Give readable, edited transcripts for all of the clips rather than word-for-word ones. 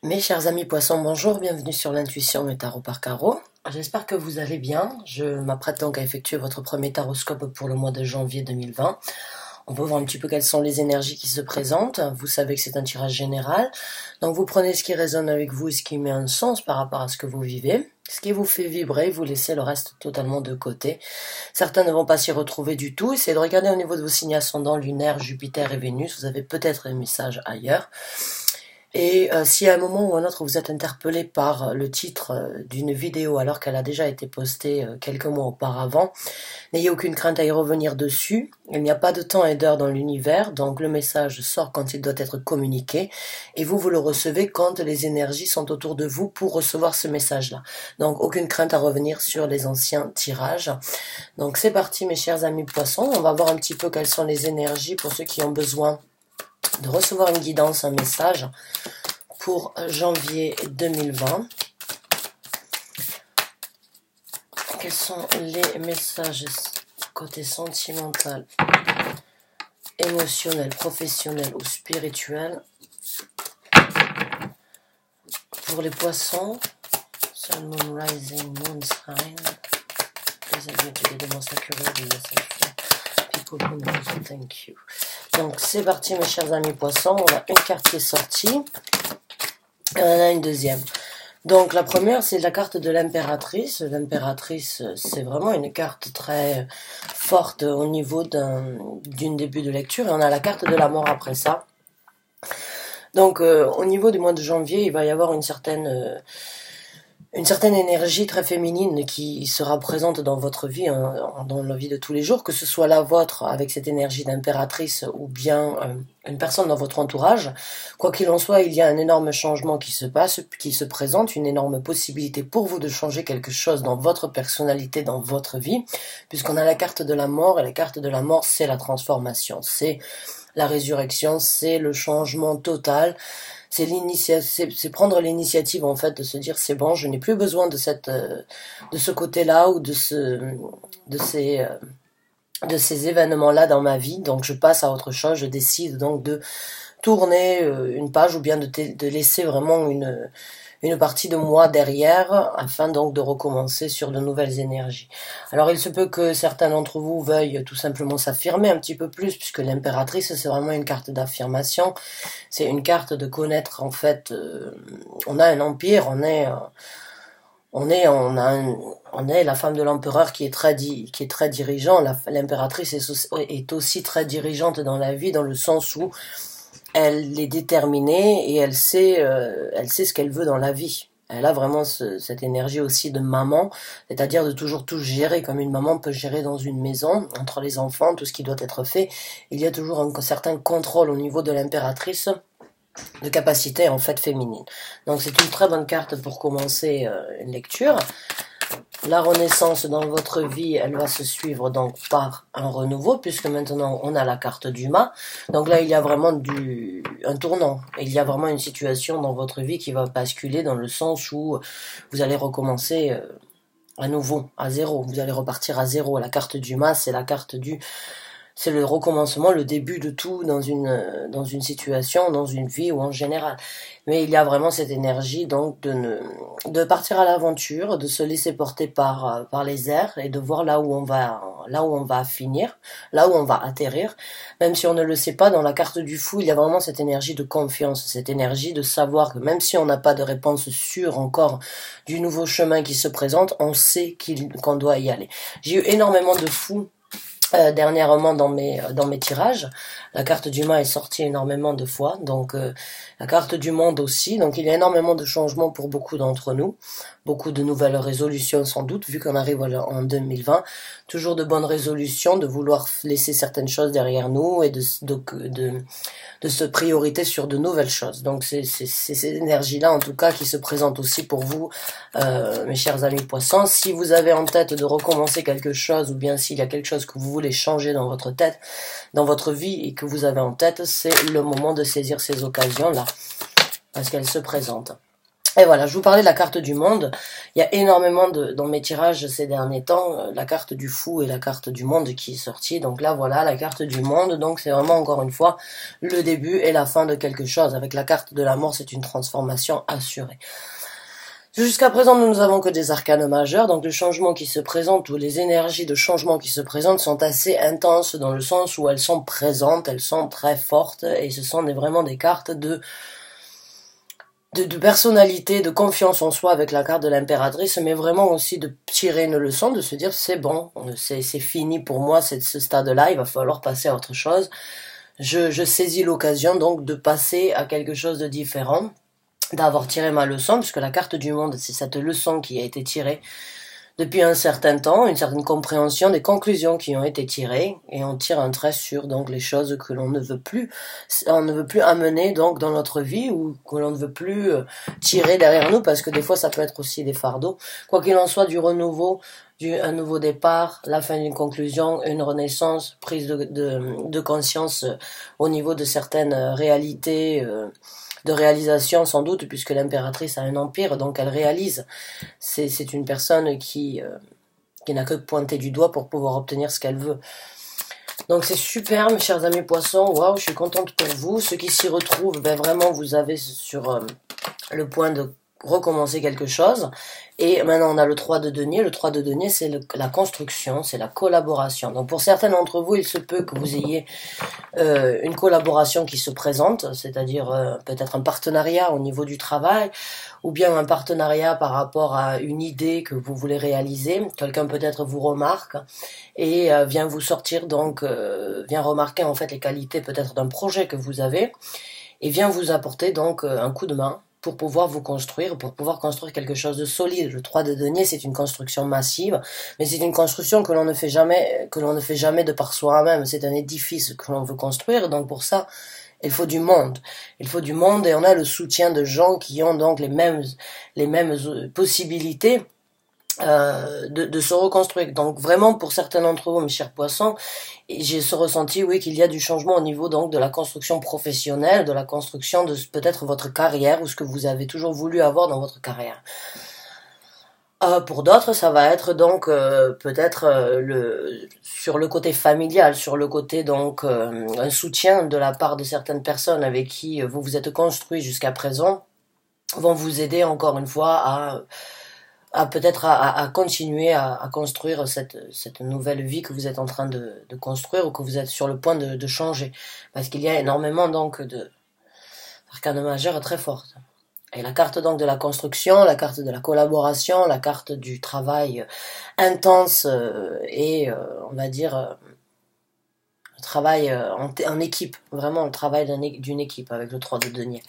Mes chers amis poissons, bonjour, bienvenue sur l'intuition et tarot par carreau. J'espère que vous allez bien. Je m'apprête donc à effectuer votre premier taroscope pour le mois de janvier 2020. On va voir un petit peu quelles sont les énergies qui se présentent. Vous savez que c'est un tirage général. Donc vous prenez ce qui résonne avec vous et ce qui met un sens par rapport à ce que vous vivez. Ce qui vous fait vibrer, vous laissez le reste totalement de côté. Certains ne vont pas s'y retrouver du tout. Essayez de regarder au niveau de vos signes ascendants, lunaire, Jupiter et Vénus. Vous avez peut-être un message ailleurs. Et si à un moment ou à un autre vous êtes interpellé par le titre d'une vidéo alors qu'elle a déjà été postée quelques mois auparavant, n'ayez aucune crainte à y revenir dessus. Il n'y a pas de temps et d'heure dans l'univers, donc le message sort quand il doit être communiqué et vous le recevez quand les énergies sont autour de vous pour recevoir ce message-là. Donc aucune crainte à revenir sur les anciens tirages. Donc c'est parti mes chers amis poissons, on va voir un petit peu quelles sont les énergies pour ceux qui ont besoin de recevoir une guidance, un message pour janvier 2020. Quels sont les messages côté sentimental, émotionnel, professionnel ou spirituel pour les poissons? Sun, Moon, Rising, Moon Sign. Please admit to the most accurate message for people who know. Thank you. Donc c'est parti mes chers amis poissons, on a une carte qui est sortie, et on en a une deuxième. Donc la première c'est la carte de l'impératrice. L'impératrice c'est vraiment une carte très forte au niveau d'une début de lecture, et on a la carte de la mort après ça. Donc au niveau du mois de janvier il va y avoir une certaine énergie très féminine qui sera présente dans votre vie, dans la vie de tous les jours, que ce soit la vôtre avec cette énergie d'impératrice ou bien une personne dans votre entourage. Quoi qu'il en soit, il y a un énorme changement qui se passe, qui se présente, une énorme possibilité pour vous de changer quelque chose dans votre personnalité, dans votre vie, puisqu'on a la carte de la mort, et la carte de la mort, c'est la transformation, c'est la résurrection, c'est le changement total. C'est prendre l'initiative en fait de se dire c'est bon, je n'ai plus besoin de ce côté-là ou de ces événements-là dans ma vie, donc je passe à autre chose. Je décide donc de tourner une page ou bien de laisser vraiment une partie de moi derrière, afin donc de recommencer sur de nouvelles énergies. Alors il se peut que certains d'entre vous veuillent tout simplement s'affirmer un petit peu plus, puisque l'impératrice c'est vraiment une carte d'affirmation, c'est une carte de connaître en fait, on a un empire, on est la femme de l'empereur qui est très dirigeant. L'impératrice est aussi très dirigeante dans la vie, dans le sens où elle est déterminée et elle sait ce qu'elle veut dans la vie. Elle a vraiment cette énergie aussi de maman, c'est-à-dire de toujours tout gérer comme une maman peut gérer dans une maison, entre les enfants, tout ce qui doit être fait. Il y a toujours un certain contrôle au niveau de l'impératrice, de capacité en fait féminine. Donc c'est une très bonne carte pour commencer une lecture. La renaissance dans votre vie, elle va se suivre donc par un renouveau, puisque maintenant on a la carte du mât. Donc là il y a vraiment un tournant, il y a vraiment une situation dans votre vie qui va basculer, dans le sens où vous allez recommencer à nouveau, à zéro. Vous allez repartir à zéro. La carte du mât, c'est la carte c'est le recommencement, le début de tout dans une situation, dans une vie ou en général. Mais il y a vraiment cette énergie donc de partir à l'aventure, de se laisser porter par les airs et de voir là où on va finir, là où on va atterrir. Même si on ne le sait pas, dans la carte du fou, il y a vraiment cette énergie de confiance, cette énergie de savoir que même si on n'a pas de réponse sûre encore du nouveau chemin qui se présente, on sait qu'on doit y aller. J'ai eu énormément de fous dernièrement dans mes tirages. La carte du mât est sortie énormément de fois, donc la carte du monde aussi. Donc il y a énormément de changements pour beaucoup d'entre nous, beaucoup de nouvelles résolutions sans doute, vu qu'on arrive en 2020. Toujours de bonnes résolutions, de vouloir laisser certaines choses derrière nous et de se prioriter sur de nouvelles choses. Donc c'est ces énergies-là en tout cas qui se présentent aussi pour vous, mes chers amis poissons. Si vous avez en tête de recommencer quelque chose, ou bien s'il y a quelque chose que vous voulez changer dans votre tête, dans votre vie, et que vous avez en tête, c'est le moment de saisir ces occasions-là, parce qu'elles se présentent. Et voilà, je vous parlais de la carte du monde. Il y a énormément dans mes tirages ces derniers temps, la carte du fou et la carte du monde qui est sortie. Donc là, voilà, la carte du monde. Donc c'est vraiment, encore une fois, le début et la fin de quelque chose. Avec la carte de la mort, c'est une transformation assurée. Jusqu'à présent, nous n'avons que des arcanes majeurs, donc les changements qui se présentent ou les énergies de changement qui se présentent sont assez intenses dans le sens où elles sont présentes, elles sont très fortes et ce sont vraiment des cartes de personnalité, de confiance en soi avec la carte de l'impératrice, mais vraiment aussi de tirer une leçon, de se dire c'est bon, c'est fini pour moi, ce stade-là, il va falloir passer à autre chose. Je saisis l'occasion donc de passer à quelque chose de différent, d'avoir tiré ma leçon, puisque la carte du monde, c'est cette leçon qui a été tirée depuis un certain temps, une certaine compréhension des conclusions qui ont été tirées, et on tire un trait sur donc les choses que l'on ne veut plus, amener donc dans notre vie ou que l'on ne veut plus tirer derrière nous, parce que des fois ça peut être aussi des fardeaux. Quoi qu'il en soit, du renouveau, un nouveau départ, la fin d'une conclusion, une renaissance, prise de conscience au niveau de certaines réalités. De réalisation sans doute, puisque l'impératrice a un empire, donc elle réalise. C'est une personne qui n'a que pointé du doigt pour pouvoir obtenir ce qu'elle veut. Donc c'est super, mes chers amis poissons. Waouh, je suis contente pour vous. Ceux qui s'y retrouvent, ben vraiment, vous avez sur le point de recommencer quelque chose. Et maintenant, on a le 3 de denier. Le 3 de denier, c'est la construction, c'est la collaboration. Donc pour certains d'entre vous, il se peut que vous ayez une collaboration qui se présente, c'est-à-dire peut-être un partenariat au niveau du travail, ou bien un partenariat par rapport à une idée que vous voulez réaliser. Quelqu'un peut-être vous remarque et vient vous sortir, donc vient remarquer en fait les qualités peut-être d'un projet que vous avez et vient vous apporter donc un coup de main pour pouvoir vous construire, pour pouvoir construire quelque chose de solide. Le 3 de denier, c'est une construction massive, mais c'est une construction que l'on ne fait jamais de par soi-même. C'est un édifice que l'on veut construire, donc pour ça, il faut du monde. Il faut du monde et on a le soutien de gens qui ont donc les mêmes possibilités de se reconstruire. Donc vraiment pour certains d'entre vous, mes chers poissons, j'ai ce ressenti, oui, qu'il y a du changement au niveau donc de la construction professionnelle, de la construction de peut-être votre carrière ou ce que vous avez toujours voulu avoir dans votre carrière. Pour d'autres, ça va être donc peut-être sur le côté familial, sur le côté donc un soutien de la part de certaines personnes avec qui vous vous êtes construit jusqu'à présent, vont vous aider encore une fois à continuer à construire cette nouvelle vie que vous êtes en train de construire ou que vous êtes sur le point de changer. Parce qu'il y a énormément donc d'arcanes majeures très fortes. Et la carte donc de la construction, la carte de la collaboration, la carte du travail intense et on va dire le travail en équipe, vraiment le travail d'une équipe avec le 3 de denier.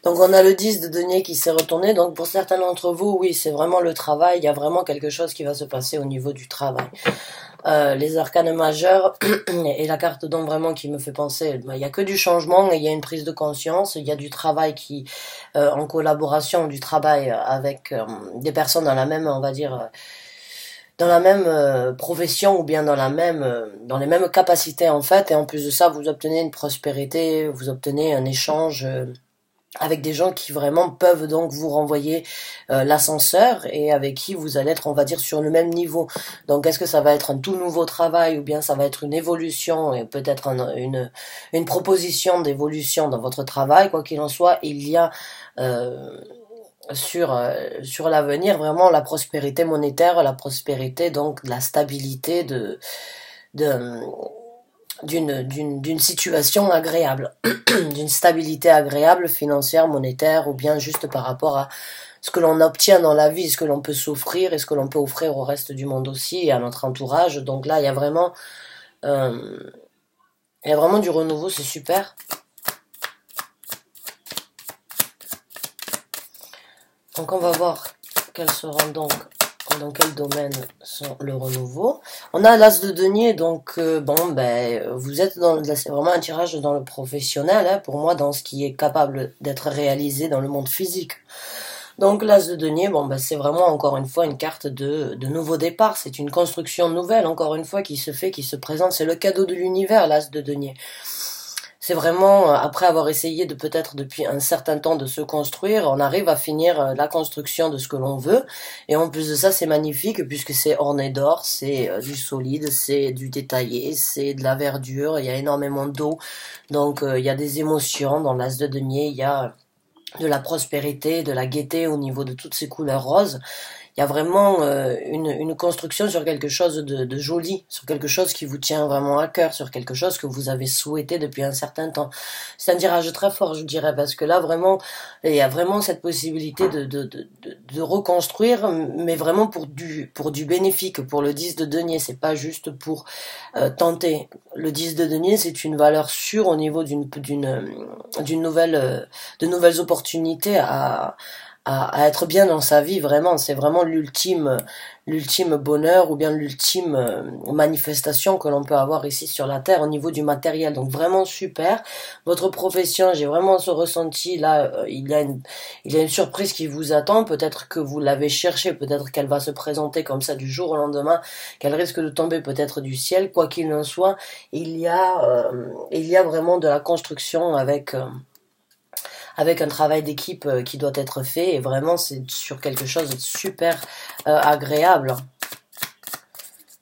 Donc on a le 10 de denier qui s'est retourné, donc pour certains d'entre vous, oui, c'est vraiment le travail, il y a vraiment quelque chose qui va se passer au niveau du travail. Les arcanes majeurs et la carte donc vraiment qui me fait penser, il y a que du changement et il y a une prise de conscience, il y a du travail qui, en collaboration, du travail avec des personnes dans la même, on va dire, dans la même profession ou bien dans les mêmes capacités en fait, et en plus de ça, vous obtenez une prospérité, vous obtenez un échange avec des gens qui vraiment peuvent donc vous renvoyer l'ascenseur et avec qui vous allez être, on va dire, sur le même niveau. Donc est-ce que ça va être un tout nouveau travail ou bien ça va être une évolution et peut-être une proposition d'évolution dans votre travail. Quoi qu'il en soit, il y a sur l'avenir vraiment la prospérité monétaire, la prospérité donc de la stabilité d'une situation agréable, d'une stabilité agréable financière, monétaire, ou bien juste par rapport à ce que l'on obtient dans la vie, ce que l'on peut s'offrir et ce que l'on peut offrir au reste du monde aussi et à notre entourage. Donc là, il y a vraiment du renouveau, c'est super. Donc on va voir quels seront donc dans quel domaine sont le renouveau. On a l'as de denier, donc vous êtes c'est vraiment un tirage dans le professionnel, hein, pour moi, dans ce qui est capable d'être réalisé dans le monde physique. Donc l'As de denier, bon ben c'est vraiment encore une fois une carte de nouveau départ, c'est une construction nouvelle encore une fois qui se fait, qui se présente, c'est le cadeau de l'univers l'As de denier. C'est vraiment, après avoir essayé de peut-être depuis un certain temps de se construire, on arrive à finir la construction de ce que l'on veut. Et en plus de ça, c'est magnifique puisque c'est orné d'or, c'est du solide, c'est du détaillé, c'est de la verdure, il y a énormément d'eau. Donc il y a des émotions dans l'As de denier, il y a de la prospérité, de la gaieté au niveau de toutes ces couleurs roses. Il y a vraiment une construction sur quelque chose de joli, sur quelque chose qui vous tient vraiment à cœur, sur quelque chose que vous avez souhaité depuis un certain temps. C'est un tirage très fort, je dirais, parce que là, vraiment, il y a vraiment cette possibilité de reconstruire, mais vraiment pour du bénéfique, pour le 10 de denier. C'est pas juste pour tenter. Le 10 de denier, c'est une valeur sûre au niveau de nouvelles opportunités à être bien dans sa vie, vraiment. C'est vraiment l'ultime bonheur ou bien l'ultime manifestation que l'on peut avoir ici sur la terre au niveau du matériel. Donc vraiment super. Votre profession, j'ai vraiment ce ressenti là, il y a une surprise qui vous attend. Peut-être que vous l'avez cherchée, peut-être qu'elle va se présenter comme ça du jour au lendemain, qu'elle risque de tomber peut-être du ciel. Quoi qu'il en soit, il y a vraiment de la construction avec un travail d'équipe qui doit être fait, et vraiment c'est sur quelque chose de super agréable.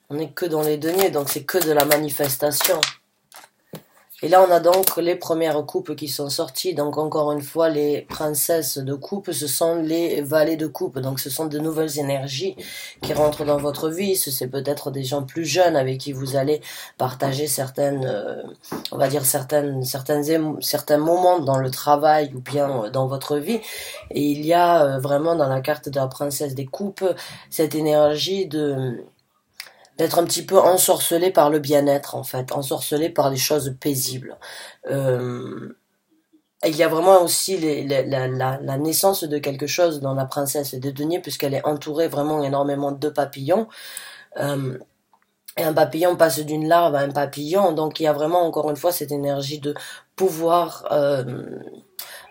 On n'est que dans les deniers, donc c'est que de la manifestation. Et là, on a donc les premières coupes qui sont sorties. Donc, encore une fois, les princesses de coupe, ce sont les valets de coupe. Donc, ce sont de nouvelles énergies qui rentrent dans votre vie. C'est peut-être des gens plus jeunes avec qui vous allez partager on va dire certains moments dans le travail ou bien dans votre vie. Et il y a vraiment dans la carte de la princesse des coupes cette énergie d'être un petit peu ensorcelé par le bien-être, en fait, ensorcelé par des choses paisibles. Il y a vraiment aussi la naissance de quelque chose dans la princesse de denier, puisqu'elle est entourée vraiment énormément de papillons. Et un papillon passe d'une larve à un papillon, donc il y a vraiment encore une fois cette énergie de pouvoir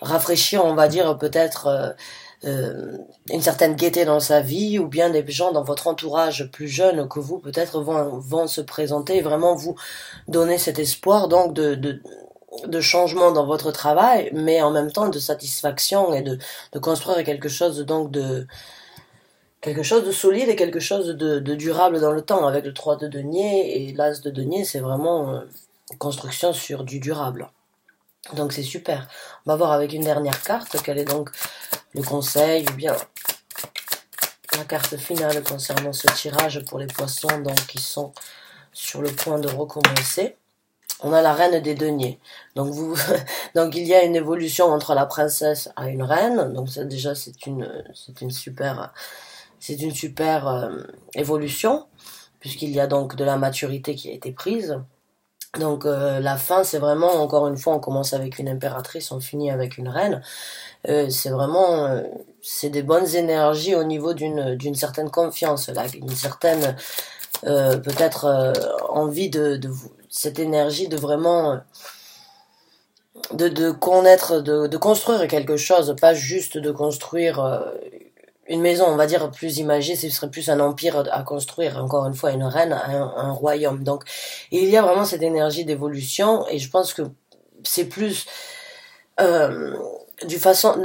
rafraîchir, on va dire, peut-être une certaine gaieté dans sa vie, ou bien des gens dans votre entourage plus jeunes que vous peut-être vont se présenter et vraiment vous donner cet espoir donc de changement dans votre travail, mais en même temps de satisfaction et de construire quelque chose donc quelque chose de solide et quelque chose de durable dans le temps. Avec le 3 de denier et l'As de denier, c'est vraiment construction sur du durable. Donc c'est super. On va voir avec une dernière carte quel est donc le conseil ou bien la carte finale concernant ce tirage pour les poissons donc qui sont sur le point de recommencer. On a la reine des deniers. Donc donc il y a une évolution entre la princesse à une reine. Donc ça, déjà c'est une super évolution, puisqu'il y a donc de la maturité qui a été prise. Donc la fin, c'est vraiment, encore une fois, on commence avec une impératrice, on finit avec une reine. C'est vraiment, c'est des bonnes énergies au niveau d'une certaine confiance, là, une certaine peut-être envie de cette énergie de vraiment de connaître, de construire quelque chose, pas juste de construire une maison, on va dire, plus imagée, ce serait plus un empire à construire, encore une fois, une reine, un royaume. Donc, il y a vraiment cette énergie d'évolution, et je pense que c'est plus de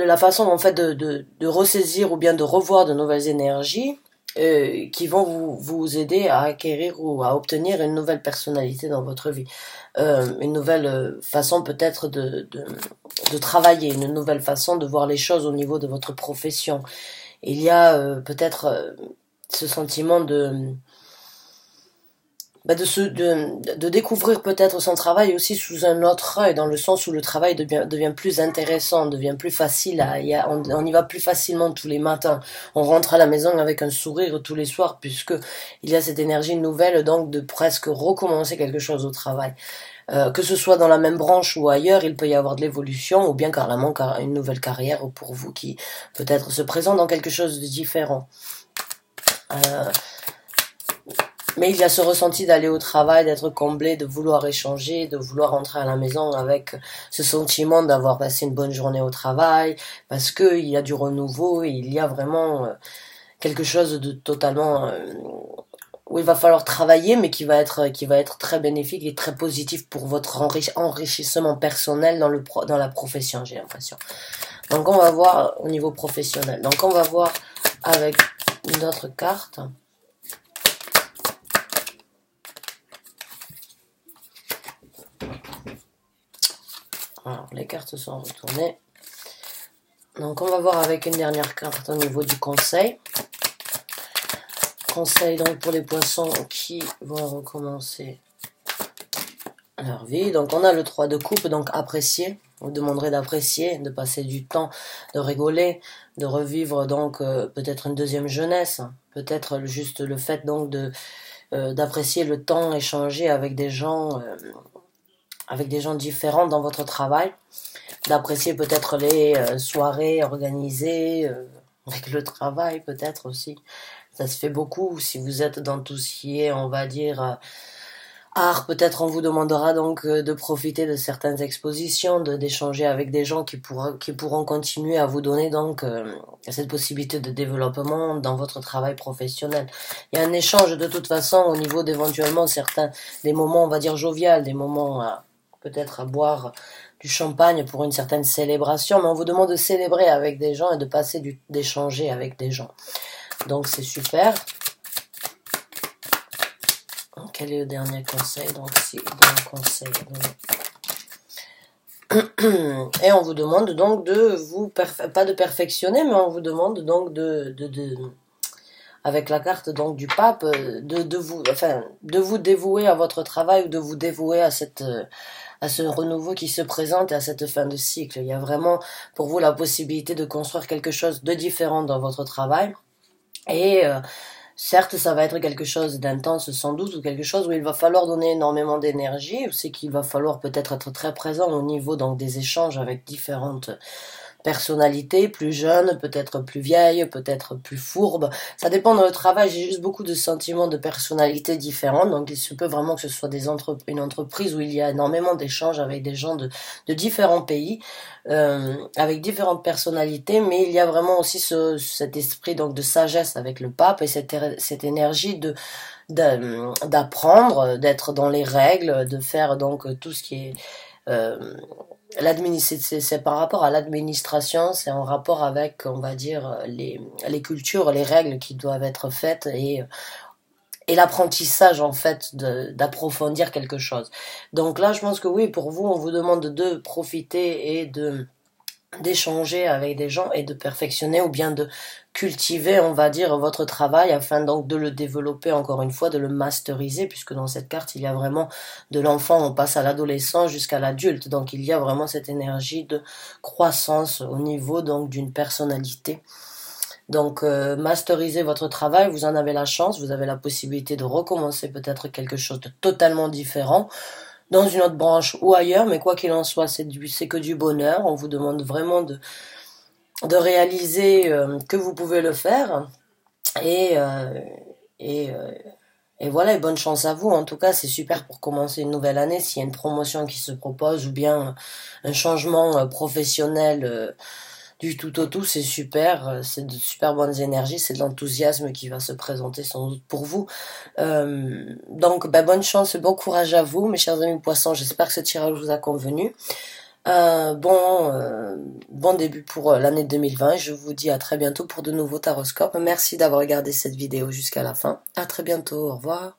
la façon, en fait, de ressaisir ou bien de revoir de nouvelles énergies qui vont vous aider à acquérir ou à obtenir une nouvelle personnalité dans votre vie. Une nouvelle façon peut-être de travailler, une nouvelle façon de voir les choses au niveau de votre profession. Il y a peut-être ce sentiment de découvrir peut-être son travail aussi sous un autre œil, dans le sens où le travail devient plus intéressant, devient plus facile, on y va plus facilement tous les matins. On rentre à la maison avec un sourire tous les soirs, puisque il y a cette énergie nouvelle, donc de presque recommencer quelque chose au travail. Que ce soit dans la même branche ou ailleurs, il peut y avoir de l'évolution, ou bien carrément une nouvelle carrière pour vous qui peut-être se présente dans quelque chose de différent. Mais il y a ce ressenti d'aller au travail, d'être comblé, de vouloir échanger, de vouloir rentrer à la maison avec ce sentiment d'avoir passé une bonne journée au travail, parce que il y a du renouveau, et il y a vraiment quelque chose de totalement où il va falloir travailler, mais qui va être très bénéfique et très positif pour votre enrichissement personnel dans la profession, j'ai l'impression. Donc on va voir au niveau professionnel. Donc on va voir avec une autre carte. Alors, les cartes sont retournées. Donc on va voir avec une dernière carte au niveau du conseil. Conseil donc pour les poissons qui vont recommencer leur vie. Donc on a le 3 de coupe, donc apprécier. Vous demanderez d'apprécier, de passer du temps, de rigoler, de revivre donc peut-être une deuxième jeunesse, peut-être juste le fait donc d'apprécier le temps échangé avec des gens différents dans votre travail, d'apprécier peut-être les soirées organisées avec le travail peut-être aussi. Ça se fait beaucoup si vous êtes dans tout ce qui est, on va dire, art. Peut-être on vous demandera donc de profiter de certaines expositions, d'échanger avec des gens qui pourront continuer à vous donner donc cette possibilité de développement dans votre travail professionnel. Il y a un échange de toute façon au niveau d'éventuellement des moments, on va dire, jovial, des moments peut-être à boire du champagne pour une certaine célébration, mais on vous demande de célébrer avec des gens et de d'échanger avec des gens. Donc c'est super. Quel est le dernier conseil? Donc si le conseil. Et on vous demande donc de vous pas de perfectionner, mais on vous demande donc avec la carte donc du pape de vous dévouer à votre travail ou de vous dévouer à ce renouveau qui se présente et à cette fin de cycle. Il y a vraiment pour vous la possibilité de construire quelque chose de différent dans votre travail. Et certes, ça va être quelque chose d'intense sans doute, ou quelque chose où il va falloir donner énormément d'énergie. C'est qu'il va falloir peut-être être très présent au niveau donc des échanges avec différentes personnalités, plus jeunes, peut-être plus vieilles, peut-être plus fourbes. Ça dépend dans le travail. J'ai juste beaucoup de sentiments de personnalités différentes. Donc il se peut vraiment que ce soit une entreprise où il y a énormément d'échanges avec des gens de différents pays, avec différentes personnalités. Mais il y a vraiment aussi cet esprit donc de sagesse avec le pape et cette énergie d'apprendre, d'être dans les règles, de faire donc tout ce qui est c'est par rapport à l'administration, c'est en rapport avec, on va dire, les cultures, les règles qui doivent être faites et l'apprentissage en fait d'approfondir quelque chose. Donc là, je pense que oui, pour vous, on vous demande de profiter et d'échanger avec des gens et de perfectionner ou bien de cultiver, on va dire, votre travail afin donc de le développer encore une fois, de le masteriser, puisque dans cette carte, il y a vraiment de l'enfant, on passe à l'adolescent jusqu'à l'adulte. Donc il y a vraiment cette énergie de croissance au niveau donc d'une personnalité. Donc masteriser votre travail, vous en avez la chance, vous avez la possibilité de recommencer peut-être quelque chose de totalement différent dans une autre branche ou ailleurs, mais quoi qu'il en soit, c'est que du bonheur. On vous demande vraiment de réaliser que vous pouvez le faire et voilà, et bonne chance à vous. En tout cas, c'est super pour commencer une nouvelle année. S'il y a une promotion qui se propose ou bien un changement professionnel du tout au tout, c'est super, c'est de super bonnes énergies, c'est de l'enthousiasme qui va se présenter sans doute pour vous. Donc bonne chance et bon courage à vous, mes chers amis poissons. J'espère que ce tirage vous a convenu. Bon début pour l'année 2020. Je vous dis à très bientôt pour de nouveaux taroscopes. Merci d'avoir regardé cette vidéo jusqu'à la fin. À très bientôt. Au revoir.